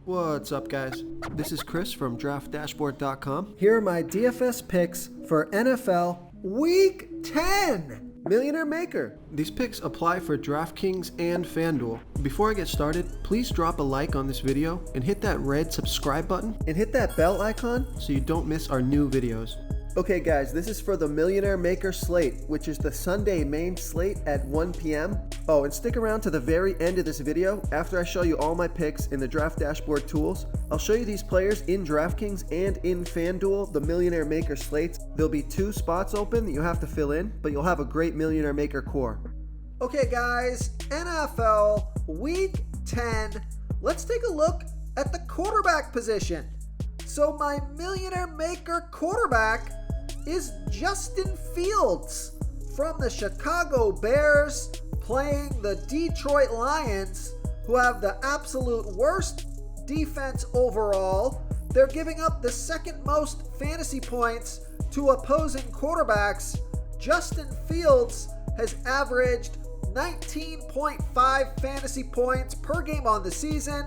What's up, guys? This is Chris from DraftDashboard.com. Here are my DFS picks for NFL Week 10. Millionaire Maker. These picks apply for DraftKings and FanDuel. Before I get started, please drop a like on this video and hit that red subscribe button And hit that bell icon so you don't miss our new videos. Okay guys, this is for the Millionaire Maker slate, which is the Sunday main slate at 1 p.m. Oh, and stick around to the very end of this video. After I show you all my picks in the Draft Dashboard tools, I'll show you these players in DraftKings and in FanDuel, the Millionaire Maker slates. There'll be 2 spots open that you have to fill in, but you'll have a great Millionaire Maker core. Okay guys, NFL Week 10. Let's take a look at the quarterback position. So my Millionaire Maker quarterback is Justin Fields from the Chicago Bears playing the Detroit Lions, who have the absolute worst defense overall. They're giving up the second most fantasy points to opposing quarterbacks. Justin Fields has averaged 19.5 fantasy points per game on the season,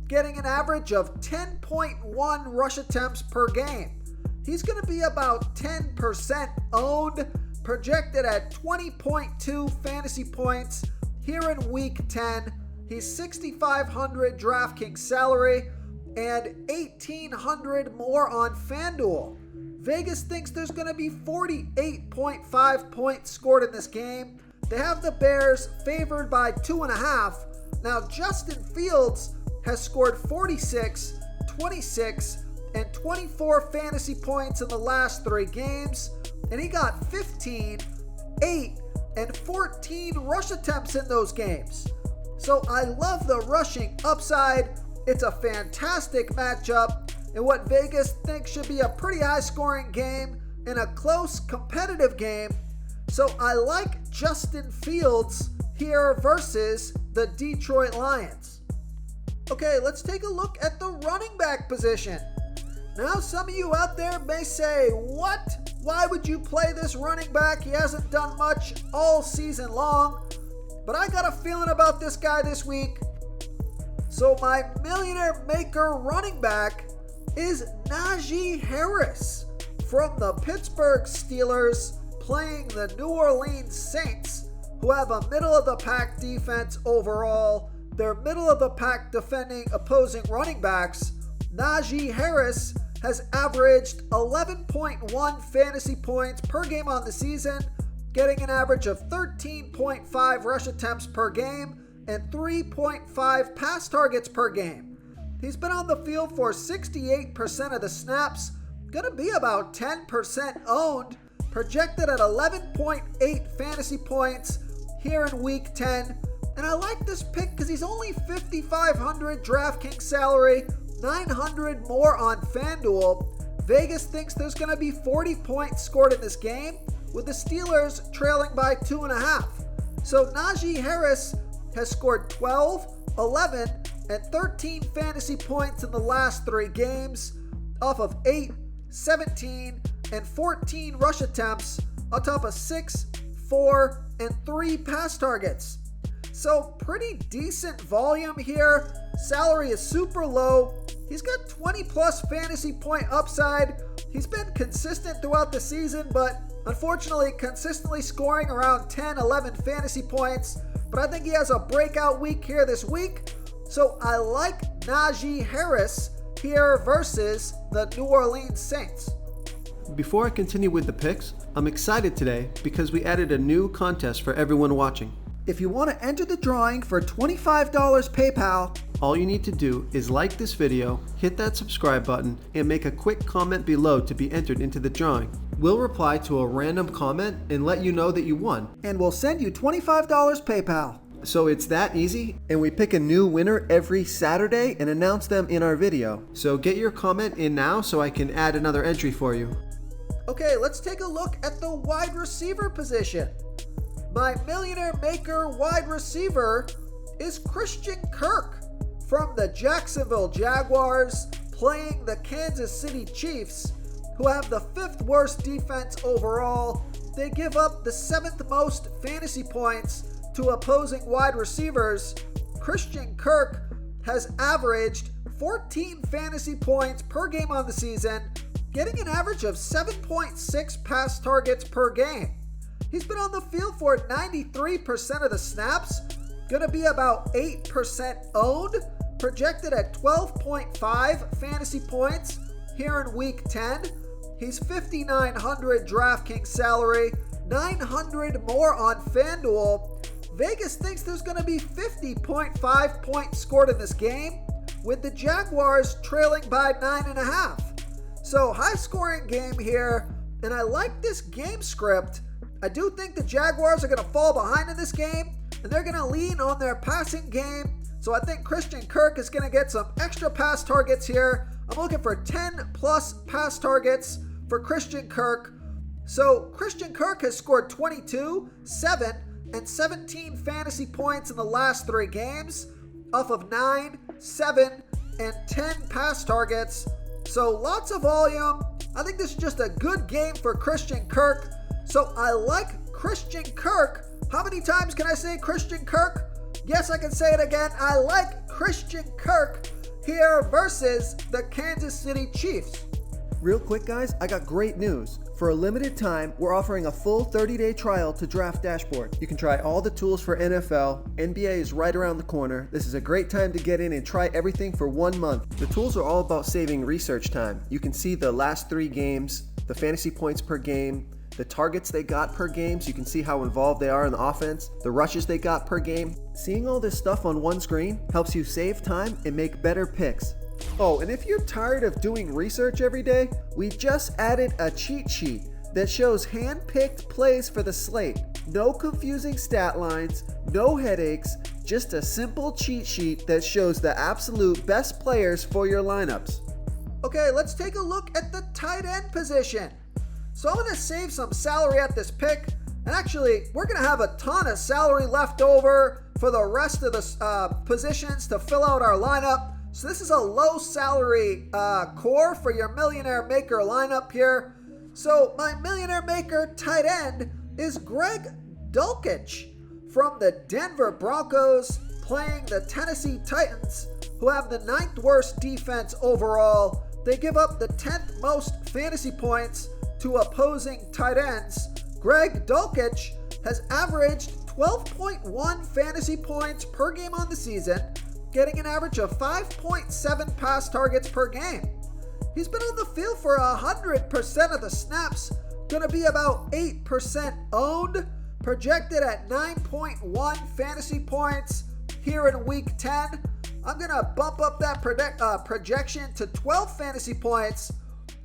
getting an average of 10.1 rush attempts per game. He's going to be about 10% owned, projected at 20.2 fantasy points here in Week 10. He's $6,500 DraftKings salary and $1,800 more on FanDuel. Vegas thinks there's going to be 48.5 points scored in this game. They have the Bears favored by 2.5. Now, Justin Fields has scored 46, 26, and 24 fantasy points in the last 3 games, and he got 15, 8, and 14 rush attempts in those games. So I love the rushing upside. It's a fantastic matchup in what Vegas thinks should be a pretty high-scoring game in a close, competitive game. So I like Justin Fields here versus the Detroit Lions. Okay, let's take a look at the running back position. Now, some of you out there may say, what? Why would you play this running back? He hasn't done much all season long. But I got a feeling about this guy this week. So my Millionaire Maker running back is Najee Harris from the Pittsburgh Steelers playing the New Orleans Saints, who have a middle-of-the-pack defense overall. They're middle-of-the-pack defending opposing running backs. Najee Harris has averaged 11.1 fantasy points per game on the season, getting an average of 13.5 rush attempts per game and 3.5 pass targets per game. He's been on the field for 68% of the snaps, going to be about 10% owned, projected at 11.8 fantasy points here in Week 10. And I like this pick because he's only $5,500 DraftKings salary, $900 more on FanDuel. Vegas thinks there's going to be 40 points scored in this game, with the Steelers trailing by 2.5. So Najee Harris has scored 12, 11, and 13 fantasy points in the last 3 games off of 8, 17, and 14 rush attempts on top of 6, 4, and 3 pass targets. So pretty decent volume here. Salary is super low. He's got 20 plus fantasy point upside. He's been consistent throughout the season, but unfortunately consistently scoring around 10, 11 fantasy points. But I think he has a breakout week here this week. So I like Najee Harris here versus the New Orleans Saints. Before I continue with the picks, I'm excited today because we added a new contest for everyone watching. If you want to enter the drawing for $25 PayPal, all you need to do is like this video, hit that subscribe button, and make a quick comment below to be entered into the drawing. We'll reply to a random comment and let you know that you won. And we'll send you $25 PayPal. So it's that easy, and we pick a new winner every Saturday and announce them in our video. So get your comment in now so I can add another entry for you. Okay, let's take a look at the wide receiver position. My Millionaire Maker wide receiver is Christian Kirk from the Jacksonville Jaguars playing the Kansas City Chiefs, who have the 5th worst defense overall. They give up the 7th most fantasy points to opposing wide receivers. Christian Kirk has averaged 214 fantasy points per game on the season, getting an average of 7.6 pass targets per game. He's been on the field for 93% of the snaps, gonna be about 8% owned, projected at 12.5 fantasy points here in week 10. He's $5,900 DraftKings salary, $900 more on FanDuel. Vegas thinks there's going to be 50.5 points scored in this game, with the Jaguars trailing by 9.5. So high scoring game here, and I like this game script. I do think the Jaguars are going to fall behind in this game, and they're going to lean on their passing game. So I think Christian Kirk is going to get some extra pass targets here. I'm looking for 10 plus pass targets for Christian Kirk. So Christian Kirk has scored 22, 7, and 17 fantasy points in the last 3 games off of 9, 7, and 10 pass targets. So lots of volume. I think this is just a good game for Christian Kirk. So I like Christian Kirk. How many times can I say Christian Kirk? Yes, I can say it again. I like Christian Kirk here versus the Kansas City Chiefs. Real quick, guys, I got great news. For a limited time, we're offering a full 30-day trial to Draft Dashboard. You can try all the tools for NFL. NBA is right around the corner. This is a great time to get in and try everything for 1 month. The tools are all about saving research time. You can see the last 3 games, the fantasy points per game, the targets they got per game, so you can see how involved they are in the offense, the rushes they got per game. Seeing all this stuff on one screen helps you save time and make better picks. Oh, and if you're tired of doing research every day, we just added a cheat sheet that shows hand-picked plays for the slate. No confusing stat lines, no headaches, just a simple cheat sheet that shows the absolute best players for your lineups. Okay, let's take a look at the tight end position. So I'm going to save some salary at this pick, and actually, we're going to have a ton of salary left over for the rest of the positions to fill out our lineup. So this is a low salary core for your Millionaire Maker lineup here. So my Millionaire Maker tight end is Greg Dulcich from the Denver Broncos, playing the Tennessee Titans, who have the 9th worst defense overall. They give up the 10th most fantasy points to opposing tight ends. Greg Dulcich has averaged 12.1 fantasy points per game on the season, getting an average of 5.7 pass targets per game. He's been on the field for 100% of the snaps, gonna be about 8% owned, projected at 9.1 fantasy points here in week 10. I'm gonna bump up that projection to 12 fantasy points.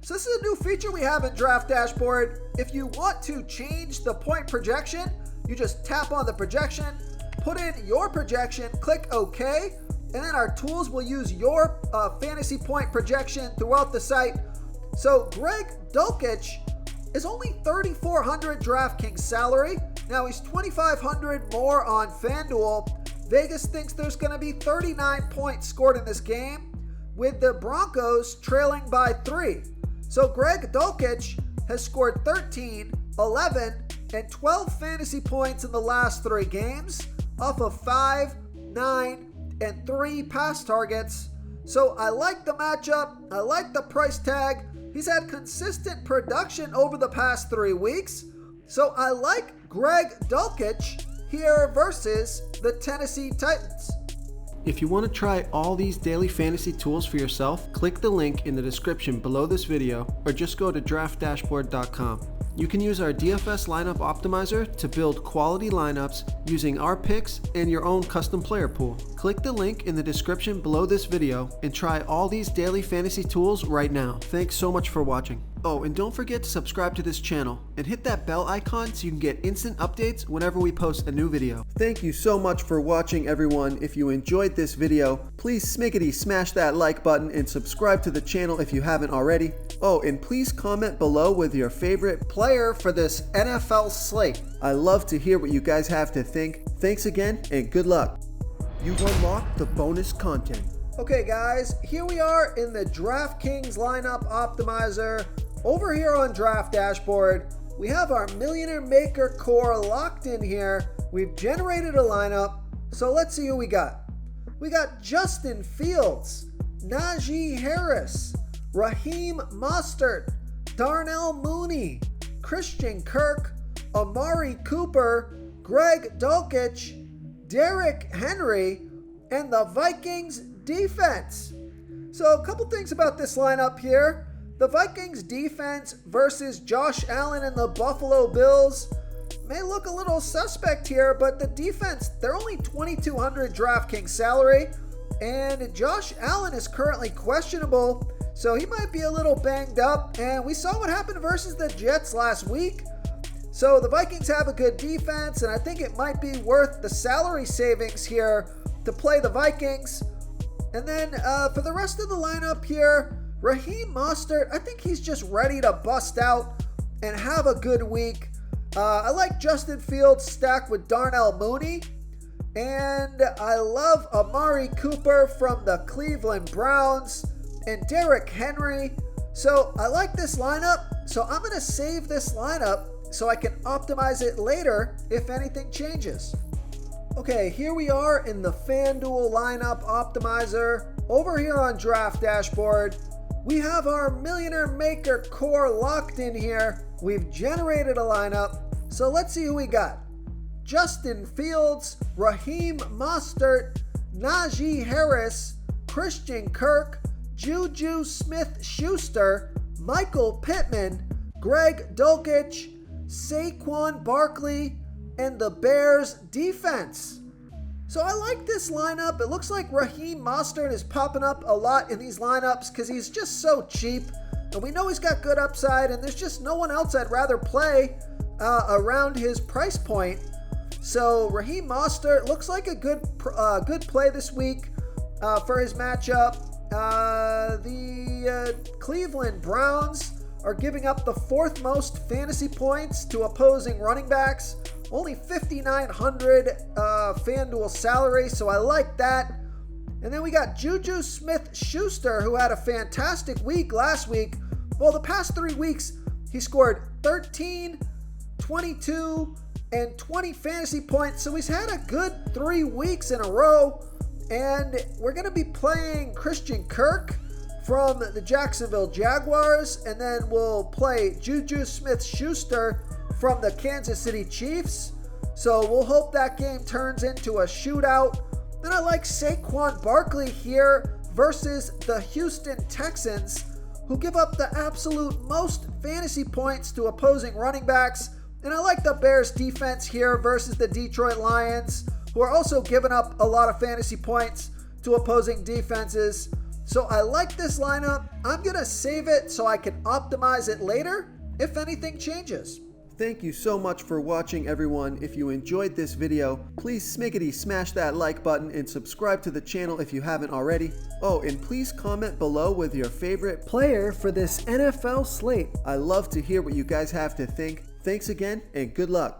So this is a new feature we have in Draft Dashboard. If you want to change the point projection, you just tap on the projection, put in your projection, click OK, and then our tools will use your fantasy point projection throughout the site. So Greg Dulcich is only $3,400 DraftKings salary. Now he's $2,500 more on FanDuel. Vegas thinks there's going to be 39 points scored in this game, with the Broncos trailing by 3. So Greg Dulcich has scored 13, 11, and 12 fantasy points in the last 3 games off of 5, 9, and 3 pass targets. So I like the matchup. I like the price tag. He's had consistent production over the past 3 weeks. So I like Greg Dulcich here versus the Tennessee Titans. If you want to try all these daily fantasy tools for yourself, click the link in the description below this video or just go to draftdashboard.com. You can use our DFS lineup optimizer to build quality lineups using our picks and your own custom player pool. Click the link in the description below this video and try all these daily fantasy tools right now. Thanks so much for watching. Oh, and don't forget to subscribe to this channel and hit that bell icon so you can get instant updates whenever we post a new video. Thank you so much for watching, everyone. If you enjoyed this video, please smiggity smash that like button and subscribe to the channel if you haven't already. Oh, and please comment below with your favorite player for this NFL slate. I love to hear what you guys have to think. Thanks again and good luck. You've unlocked the bonus content. Okay guys, here we are in the DraftKings lineup optimizer. Over here on Draft Dashboard, we have our Millionaire Maker core locked in here. We've generated a lineup, so let's see who we got. We got Justin Fields Najee Harris, Raheem Mostert, Darnell Mooney, Christian Kirk, Amari Cooper, Greg Dulcich, Derrick Henry, and the Vikings defense. So a couple things about this lineup here. The Vikings defense versus Josh Allen and the Buffalo Bills may look a little suspect here, but the defense, they're only $2,200 DraftKings salary, and Josh Allen is currently questionable, so he might be a little banged up, and we saw what happened versus the Jets last week. So the Vikings have a good defense, and I think it might be worth the salary savings here to play the Vikings. And then for the rest of the lineup here, Raheem Mostert, I think he's just ready to bust out and have a good week. I like Justin Fields stacked with Darnell Mooney. And I love Amari Cooper from the Cleveland Browns and Derrick Henry. So I like this lineup. So I'm going to save this lineup so I can optimize it later if anything changes. Okay, here we are in the FanDuel lineup optimizer. Over here on Draft Dashboard, we have our Millionaire Maker core locked in here. We've generated a lineup. So let's see who we got. Justin Fields, Raheem Mostert, Najee Harris, Christian Kirk, Juju Smith-Schuster, Michael Pittman, Greg Dulcich, Saquon Barkley, and the Bears defense. So I like this lineup. It looks like Raheem Mostert is popping up a lot in these lineups because he's just so cheap. And we know he's got good upside, and there's just no one else I'd rather play around his price point. So Raheem Mostert looks like a good play this week for his matchup. The Cleveland Browns are giving up the fourth most fantasy points to opposing running backs. Only $5,900 FanDuel salary, so I like that. And then we got Juju Smith-Schuster, who had a fantastic week last week. Well, the past 3 weeks, he scored 13, 22, and 20 fantasy points. So he's had a good 3 weeks in a row. And we're going to be playing Christian Kirk from the Jacksonville Jaguars. And then we'll play Juju Smith-Schuster from the Kansas City Chiefs. So we'll hope that game turns into a shootout. Then I like Saquon Barkley here versus the Houston Texans, who give up the absolute most fantasy points to opposing running backs. And I like the Bears defense here versus the Detroit Lions, who are also giving up a lot of fantasy points to opposing defenses. So I like this lineup. I'm going to save it so I can optimize it later if anything changes. Thank you so much for watching, everyone. If you enjoyed this video, please smiggity smash that like button and subscribe to the channel if you haven't already. Oh, and please comment below with your favorite player for this NFL slate. I love to hear what you guys have to think. Thanks again, and good luck.